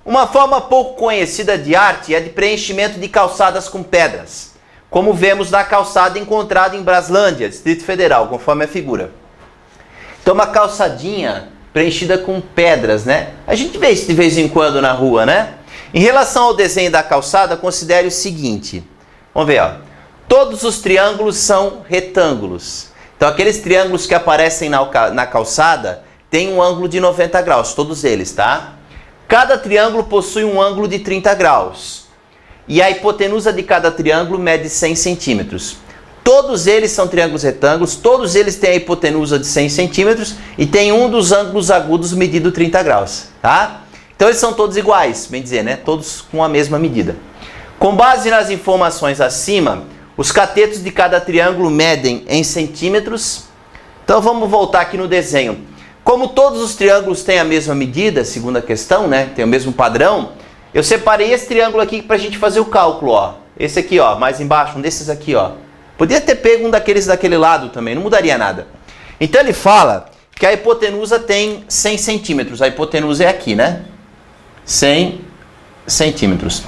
Uma forma pouco conhecida de arte é de preenchimento de calçadas com pedras, como vemos na calçada encontrada em Braslândia, Distrito Federal, conforme a figura. Então uma calçadinha preenchida com pedras, né? A gente vê isso de vez em quando na rua, né? Em relação ao desenho da calçada, considere o seguinte. Vamos ver, ó. Todos os triângulos são retângulos. Então aqueles triângulos que aparecem na calçada têm um ângulo de 90 graus, todos eles, tá? Cada triângulo possui um ângulo de 30 graus. E a hipotenusa de cada triângulo mede 100 centímetros. Todos eles são triângulos retângulos, todos eles têm a hipotenusa de 100 centímetros e tem um dos ângulos agudos medido 30 graus, tá? Então eles são todos iguais, bem dizer, né? Todos com a mesma medida. Com base nas informações acima, os catetos de cada triângulo medem em centímetros. Então vamos voltar aqui no desenho. Como todos os triângulos têm a mesma medida, segundo a questão, né? Tem o mesmo padrão, eu separei esse triângulo aqui para a gente fazer o cálculo, ó. Esse aqui, ó, mais embaixo, um desses aqui, ó. Podia ter pego um daqueles daquele lado também, não mudaria nada. Então ele fala que a hipotenusa tem 100 centímetros. A hipotenusa é aqui, né? 100 centímetros.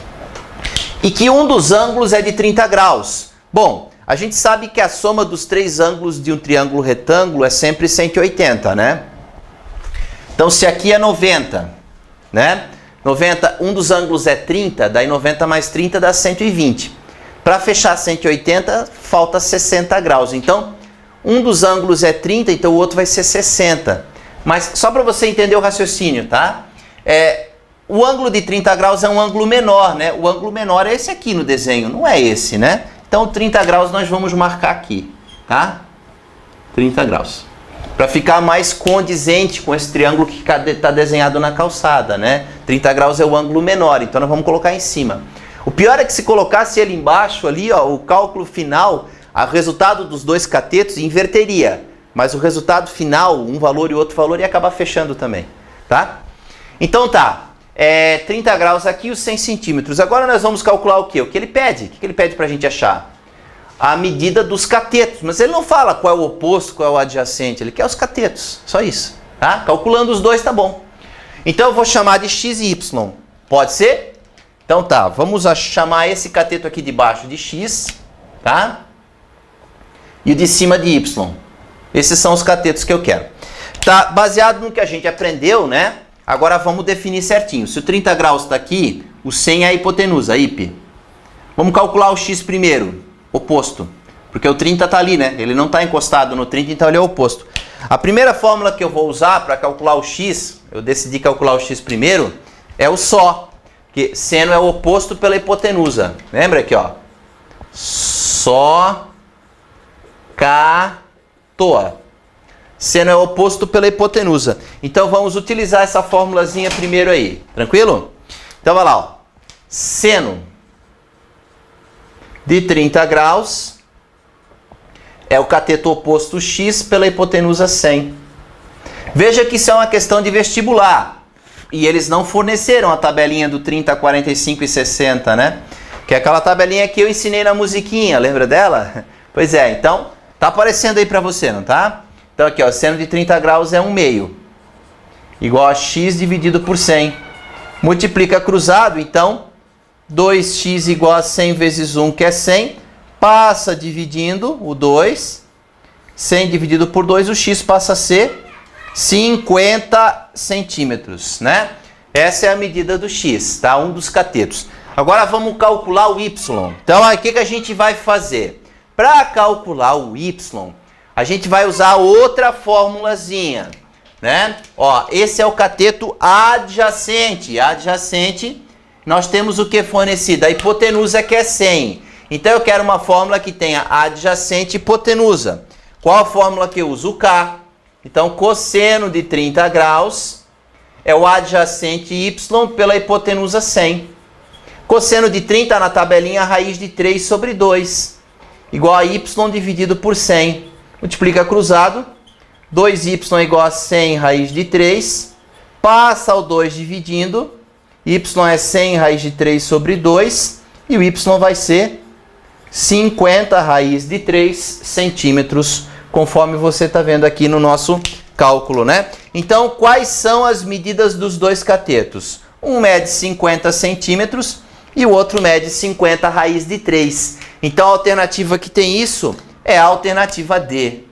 E que um dos ângulos é de 30 graus. Bom, a gente sabe que a soma dos três ângulos de um triângulo retângulo é sempre 180, né? Então, se aqui é 90, né? 90, um dos ângulos é 30, daí 90 mais 30 dá 120. Para fechar 180, falta 60 graus. Então, um dos ângulos é 30, então o outro vai ser 60. Mas só para você entender o raciocínio, tá? O ângulo de 30 graus é um ângulo menor, né? O ângulo menor é esse aqui no desenho, não é esse, né? Então, 30 graus nós vamos marcar aqui, tá? 30 graus. Para ficar mais condizente com esse triângulo que está desenhado na calçada, né? 30 graus é o ângulo menor, então nós vamos colocar em cima. O pior é que se colocasse ele embaixo ali, ó, o cálculo final, o resultado dos dois catetos inverteria. Mas o resultado final, um valor e outro valor, ia acabar fechando também, tá? Então tá, 30 graus aqui, os 100 centímetros. Agora nós vamos calcular o quê? O que ele pede? O que ele pede para a gente achar? A medida dos catetos. Mas ele não fala qual é o oposto, qual é o adjacente. Ele quer os catetos, só isso, tá? Calculando os dois tá bom. Então eu vou chamar de x e y. Pode ser? Então tá, vamos chamar esse cateto aqui de baixo de x, tá? E o de cima de y. Esses são os catetos que eu quero. Tá, baseado no que a gente aprendeu, né? Agora vamos definir certinho. Se o 30 graus está aqui, o 100 é a hipotenusa, IP. Vamos calcular o x primeiro, oposto. Porque o 30 está ali, né? Ele não está encostado no 30, então ele é o oposto. A primeira fórmula que eu vou usar para calcular o x, eu decidi calcular o x primeiro, é o só. Que seno é o oposto pela hipotenusa. Lembra aqui, ó? Só toa. Seno é o oposto pela hipotenusa. Então vamos utilizar essa formulazinha primeiro aí. Tranquilo? Então vai lá, ó. Seno de 30 graus é o cateto oposto x pela hipotenusa 100. Veja que isso é uma questão de vestibular. E eles não forneceram a tabelinha do 30, 45 e 60, né? Que é aquela tabelinha que eu ensinei na musiquinha, lembra dela? Pois é, então, tá aparecendo aí pra você, não tá? Então aqui, ó, seno de 30 graus é 1/2. Igual a x dividido por 100. Multiplica cruzado, então, 2x igual a 100 vezes 1, que é 100. Passa dividindo o 2. 100 dividido por 2, o x passa a ser 50 centímetros, né? Essa é a medida do x, tá? Um dos catetos. Agora vamos calcular o y. Então, aí, o que a gente vai fazer? Para calcular o y, a gente vai usar outra formulazinha, né? Ó, esse é o cateto adjacente. Adjacente, nós temos o que fornecido? A hipotenusa, que é 100. Então, eu quero uma fórmula que tenha adjacente e hipotenusa. Qual a fórmula que eu uso? O K. Então, cosseno de 30 graus é o adjacente y pela hipotenusa 100. Cosseno de 30 na tabelinha, raiz de 3 sobre 2. Igual a y dividido por 100. Multiplica cruzado. 2y igual a 100 raiz de 3. Passa o 2 dividindo. Y é 100 raiz de 3 sobre 2. E o y vai ser 50 raiz de 3 centímetros, conforme você está vendo aqui no nosso cálculo, né? Então, quais são as medidas dos dois catetos? Um mede 50 centímetros e o outro mede 50 raiz de 3. Então a alternativa que tem isso é a alternativa D.